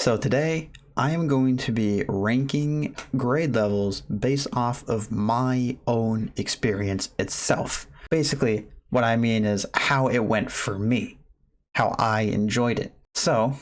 So today I am going to be ranking grade levels based off of my own experience itself. Basically, what I mean is how it went for me, how I enjoyed it. So,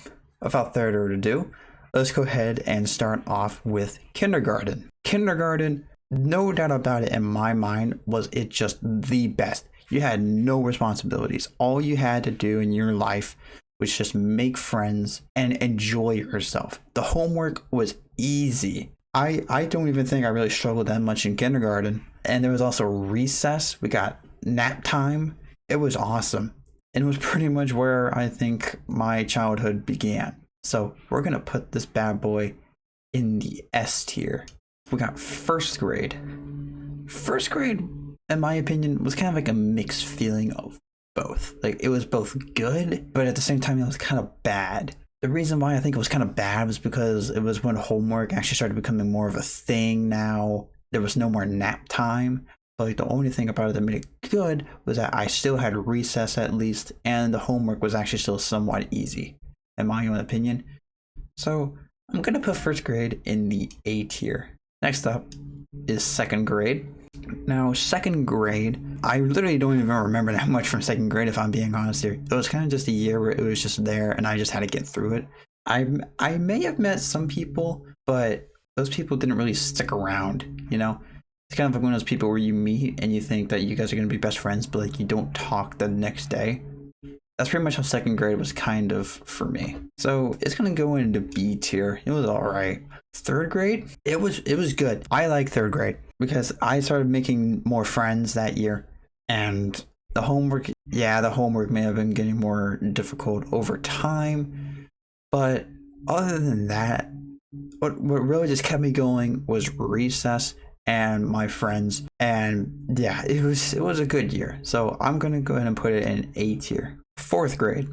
without further ado, let's go ahead and start off with kindergarten. Kindergarten, no doubt about it in my mind, was it just the best. You had no responsibilities. All you had to do in your life was just make friends and enjoy yourself. The homework was easy. I don't even think I really struggled that much in kindergarten. And there was also recess. We got nap time. It was awesome. And it was pretty much where I think my childhood began. So we're going to put this bad boy in the S tier. We got first grade. First grade, in my opinion, was kind of like a mixed feeling of both. Like, it was both good, but at the same time it was kind of bad. The reason why I think it was kind of bad was because it was when homework actually started becoming more of a thing. Now there was no more nap time, but like the only thing about it that made it good was that I still had recess at least, and the homework was actually still somewhat easy in my own opinion. So I'm gonna put first grade in the A tier. Next up is second grade. Now, second grade, I literally don't even remember that much from second grade, if I'm being honest here. It was kind of just a year where it was just there and I just had to get through it. I may have met some people, but those people didn't really stick around, you know? It's kind of like one of those people where you meet and you think that you guys are going to be best friends, but like you don't talk the next day. That's pretty much how second grade was kind of for me. So it's going to go into B tier. It was all right. Third grade, it was good. I like third grade because I started making more friends that year, and the homework may have been getting more difficult over time, but other than that, what really just kept me going was recess and my friends. And yeah, it was a good year. So I'm gonna go ahead and put it in A tier. Fourth grade,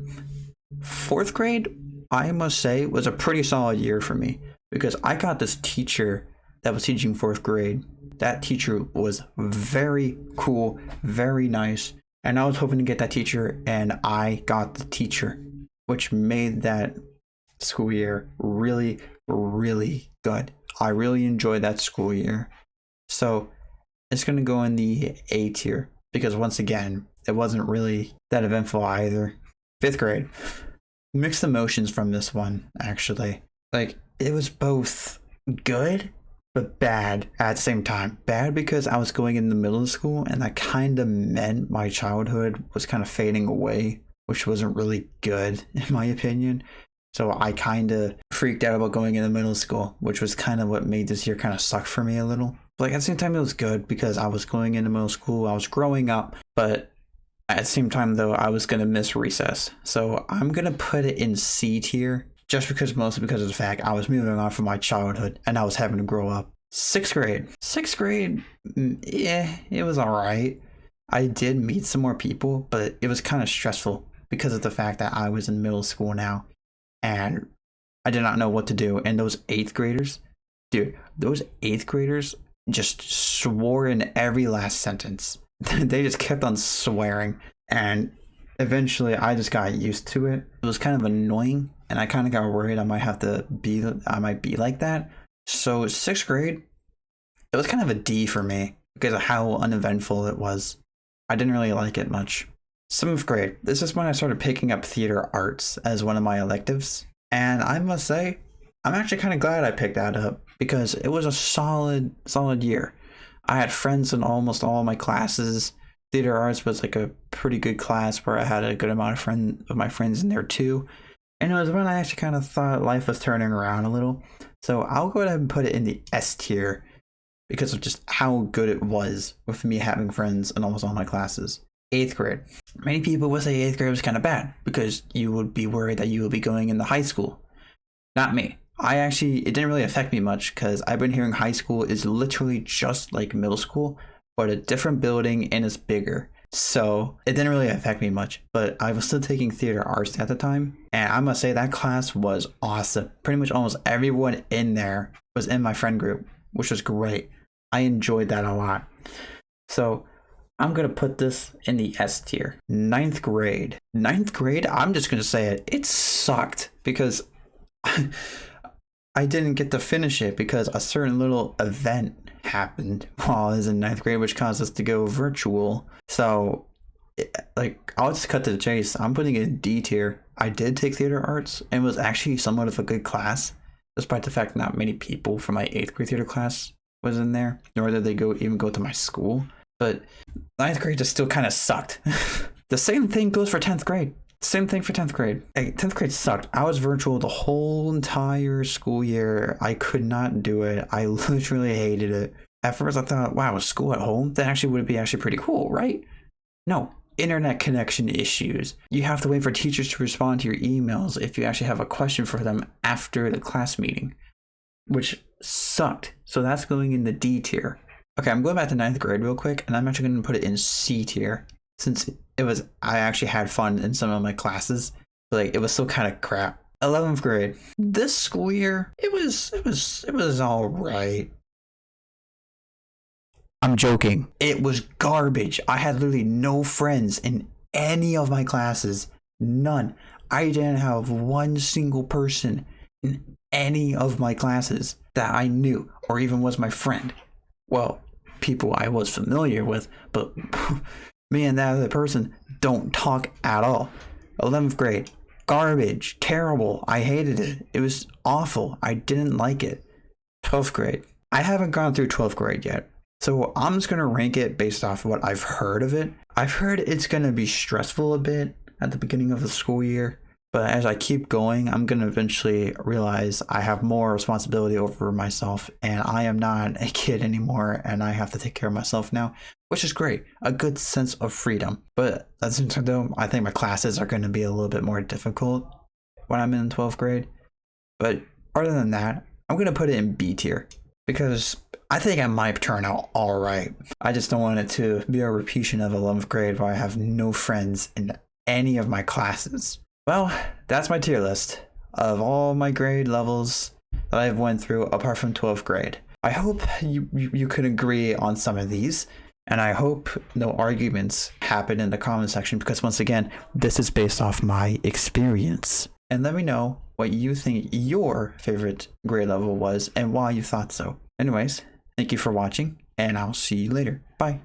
I must say, was a pretty solid year for me, because I got this teacher that was teaching fourth grade. That teacher was very cool, very nice, and I was hoping to get that teacher, and I got the teacher, which made that school year really, really good. I really enjoyed that school year. So it's going to go in the A tier, because once again, it wasn't really that eventful either. Fifth grade, mixed emotions from this one, actually. Like, it was both good but bad at the same time. Bad because I was going into middle school, and that kind of meant my childhood was kind of fading away, which wasn't really good in my opinion. So I kind of freaked out about going into middle school, which was kind of what made this year kind of suck for me a little. But like, at the same time, it was good because I was going into middle school, I was growing up, but at the same time though, I was going to miss recess. So I'm going to put it in C tier, just mostly because of the fact I was moving on from my childhood and I was having to grow up. Sixth grade, yeah, it was all right. I did meet some more people, but it was kind of stressful because of the fact that I was in middle school now and I did not know what to do. And those eighth graders just swore in every last sentence. They just kept on swearing, and eventually I just got used to it. It was kind of annoying, and I kind of got worried I might be like that. So sixth grade, it was kind of a D for me because of how uneventful it was. I didn't really like it much. Seventh grade, this is when I started picking up theater arts as one of my electives, and I must say, I'm actually kind of glad I picked that up because it was a solid year. I had friends in almost all of my classes. Theater arts was like a pretty good class where I had a good amount of my friends in there too. And it was when I actually kind of thought life was turning around a little. So I'll go ahead and put it in the S tier because of just how good it was with me having friends in almost all my classes. Eighth grade. Many people would say eighth grade was kind of bad because you would be worried that you would be going into high school. Not me. It didn't really affect me much because I've been hearing high school is literally just like middle school, but a different building and it's bigger. So it didn't really affect me much, but I was still taking theater arts at the time. And I must say that class was awesome. Pretty much almost everyone in there was in my friend group, which was great. I enjoyed that a lot. So I'm going to put this in the S tier. Ninth grade, I'm just going to say it sucked because I didn't get to finish it because a certain little event happened while I was in ninth grade, which caused us to go virtual. So, I'll just cut to the chase. I'm putting it in D tier. I did take theater arts and was actually somewhat of a good class, despite the fact not many people from my eighth grade theater class was in there, nor did they even go to my school. But ninth grade just still kind of sucked. The same thing goes for 10th grade. Same thing for 10th grade. 10th grade sucked. I was virtual the whole entire school year. I could not do it. I literally hated it. At first I thought, wow, school at home? That actually would be actually pretty cool, right? No. Internet connection issues. You have to wait for teachers to respond to your emails if you actually have a question for them after the class meeting, which sucked. So that's going in the D tier. Okay, I'm going back to ninth grade real quick, and I'm actually going to put it in C tier since I actually had fun in some of my classes, but it was still kind of crap. 11th grade. This school year, it was all right. I'm joking. It was garbage. I had literally no friends in any of my classes. None. I didn't have one single person in any of my classes that I knew or even was my friend. Well, people I was familiar with, but me and that other person don't talk at all. 11th grade. Garbage. Terrible. I hated it. It was awful. I didn't like it. 12th grade. I haven't gone through 12th grade yet. So I'm just going to rank it based off of what I've heard of it. I've heard it's going to be stressful a bit at the beginning of the school year. But as I keep going, I'm going to eventually realize I have more responsibility over myself. And I am not a kid anymore. And I have to take care of myself now, which is great. A good sense of freedom. But at the same time, though, I think my classes are going to be a little bit more difficult when I'm in 12th grade. But other than that, I'm going to put it in B tier. Because I think I might turn out all right. I just don't want it to be a repeat of 11th grade where I have no friends in any of my classes. Well, that's my tier list of all my grade levels that I've went through apart from 12th grade. I hope you could agree on some of these, and I hope no arguments happen in the comment section because once again, this is based off my experience. And let me know what you think your favorite grade level was and why you thought so. Anyways, thank you for watching, and I'll see you later. Bye.